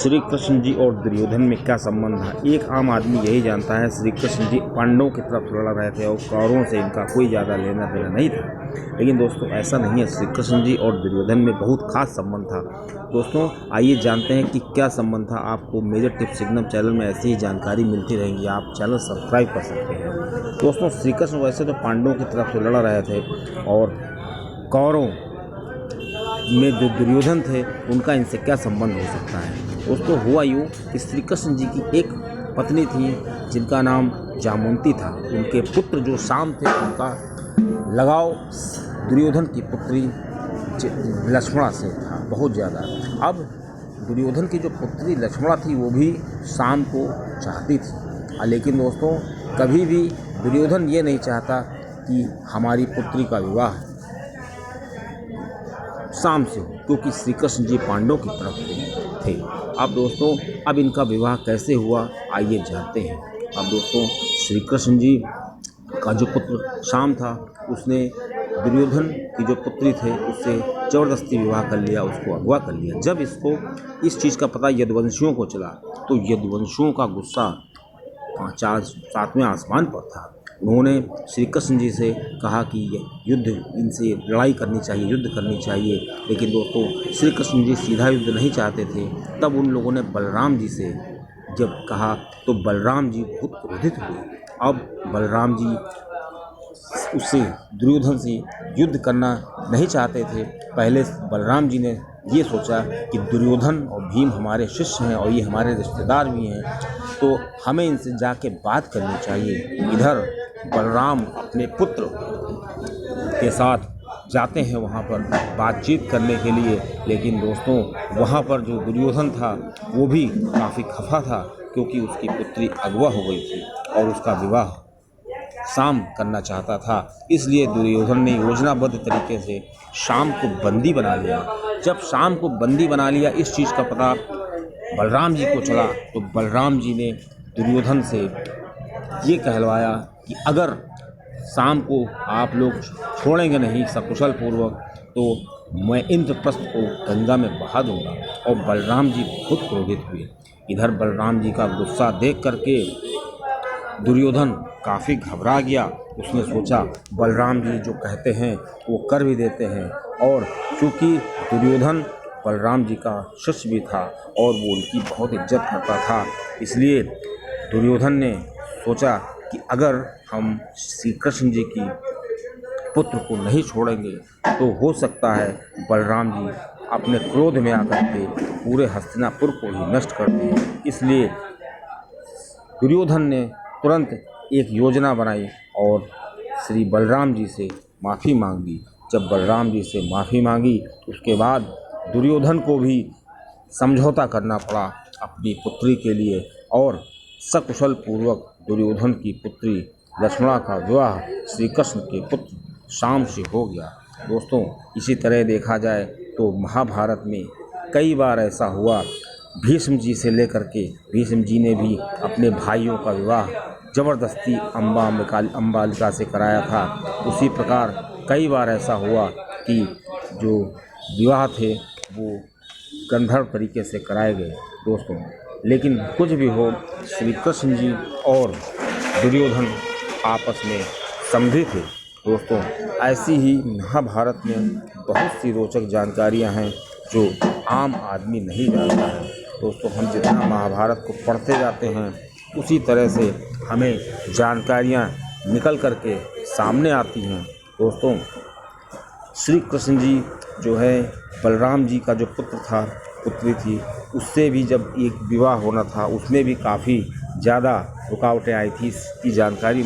श्री कृष्ण जी और दुर्योधन में क्या संबंध था? एक आम आदमी यही जानता है श्री कृष्ण जी पांडवों की तरफ लड़ रहे थे और कौरवों से इनका कोई ज़्यादा लेना देना नहीं था। लेकिन दोस्तों ऐसा नहीं है, श्री कृष्ण जी और दुर्योधन में बहुत खास संबंध था। दोस्तों आइए जानते हैं कि क्या संबंध था। आपको मेजर टिप्स सिग्नम चैनल में ऐसी ही जानकारी मिलती रहेगी, आप चैनल सब्सक्राइब कर सकते हैं। दोस्तों श्री कृष्ण वैसे तो पांडवों की तरफ से लड़ रहे थे और कौरवों में जो दुर्योधन थे उनका इनसे क्या संबंध हो सकता है। दोस्तों हुआ यूँ कि श्री कृष्ण जी की एक पत्नी थी जिनका नाम जामवंती था। उनके पुत्र जो शाम थे उनका लगाव दुर्योधन की पुत्री लक्ष्मणा से था बहुत ज़्यादा। अब दुर्योधन की जो पुत्री लक्ष्मणा थी वो भी शाम को चाहती थी, लेकिन दोस्तों कभी भी दुर्योधन ये नहीं चाहता कि हमारी पुत्री का विवाह शाम से हो, क्योंकि श्री कृष्ण जी पांडवों की तरफ थे। अब दोस्तों अब इनका विवाह कैसे हुआ आइए जानते हैं। अब दोस्तों श्री कृष्ण जी का जो पुत्र शाम था उसने दुर्योधन की जो पुत्री थे उससे ज़बरदस्ती विवाह कर लिया, उसको अगवा कर लिया। जब इसको इस चीज़ का पता यदुवंशियों को चला तो यदुवंशियों का गुस्सा सातवें आसमान पर था। उन्होंने श्री कृष्ण जी से कहा कि युद्ध इनसे लड़ाई करनी चाहिए, युद्ध करनी चाहिए। लेकिन दोस्तों श्री कृष्ण जी सीधा युद्ध नहीं चाहते थे। तब उन लोगों ने बलराम जी से जब कहा तो बलराम जी बहुत क्रोधित हुए। अब बलराम जी उससे दुर्योधन से युद्ध करना नहीं चाहते थे। पहले बलराम जी ने ये सोचा कि दुर्योधन और भीम हमारे शिष्य हैं और ये हमारे रिश्तेदार भी हैं, तो हमें इनसे जाके बात करनी चाहिए। इधर बलराम अपने पुत्र के साथ जाते हैं वहाँ पर बातचीत करने के लिए। लेकिन दोस्तों वहाँ पर जो दुर्योधन था वो भी काफ़ी खफा था, क्योंकि उसकी पुत्री अगवा हो गई थी और उसका विवाह शाम करना चाहता था। इसलिए दुर्योधन ने योजनाबद्ध तरीके से शाम को बंदी बना लिया। जब शाम को बंदी बना लिया, इस चीज़ का पता बलराम जी को चला तो बलराम जी ने दुर्योधन से ये कहलवाया कि अगर शाम को आप लोग छोड़ेंगे नहीं सकुशल पूर्वक तो मैं इंद्रप्रस्थ को गंगा में बहा दूंगा। और बलराम जी बहुत क्रोधित हुए। इधर बलराम जी का गुस्सा देख करके दुर्योधन काफ़ी घबरा गया। उसने सोचा बलराम जी जो कहते हैं वो कर भी देते हैं, और चूँकि दुर्योधन बलराम जी का शिष्य भी था और वो उनकी बहुत इज्जत करता था, इसलिए दुर्योधन ने सोचा कि अगर हम श्री कृष्ण जी की पुत्र को नहीं छोड़ेंगे तो हो सकता है बलराम जी अपने क्रोध में आकर के पूरे हस्तिनापुर को ही नष्ट कर दें। इसलिए दुर्योधन ने तुरंत एक योजना बनाई और श्री बलराम जी से माफ़ी मांगी। जब बलराम जी से माफ़ी मांगी उसके बाद दुर्योधन को भी समझौता करना पड़ा अपनी पुत्री के लिए, और सकुशल पूर्वक दुर्योधन की पुत्री लक्ष्मणा का विवाह श्री कृष्ण के पुत्र शाम से हो गया। दोस्तों इसी तरह देखा जाए तो महाभारत में कई बार ऐसा हुआ। भीष्म जी से लेकर के भीष्म जी ने भी अपने भाइयों का विवाह ज़बरदस्ती अम्बालिका से कराया था। उसी प्रकार कई बार ऐसा हुआ कि जो विवाह थे वो गंधर्व तरीके से कराए गए दोस्तों। लेकिन कुछ भी हो, श्री कृष्ण जी और दुर्योधन आपस में समझे थे दोस्तों। ऐसी ही महाभारत में बहुत सी रोचक जानकारियां हैं जो आम आदमी नहीं जानता है दोस्तों। हम जितना महाभारत को पढ़ते जाते हैं उसी तरह से हमें जानकारियां निकल कर के सामने आती हैं दोस्तों। श्री कृष्ण जी जो है बलराम जी का जो पुत्र था पुत्री थी, उससे भी जब एक विवाह होना था उसमें भी काफ़ी ज़्यादा रुकावटें आई थी। इसकी जानकारी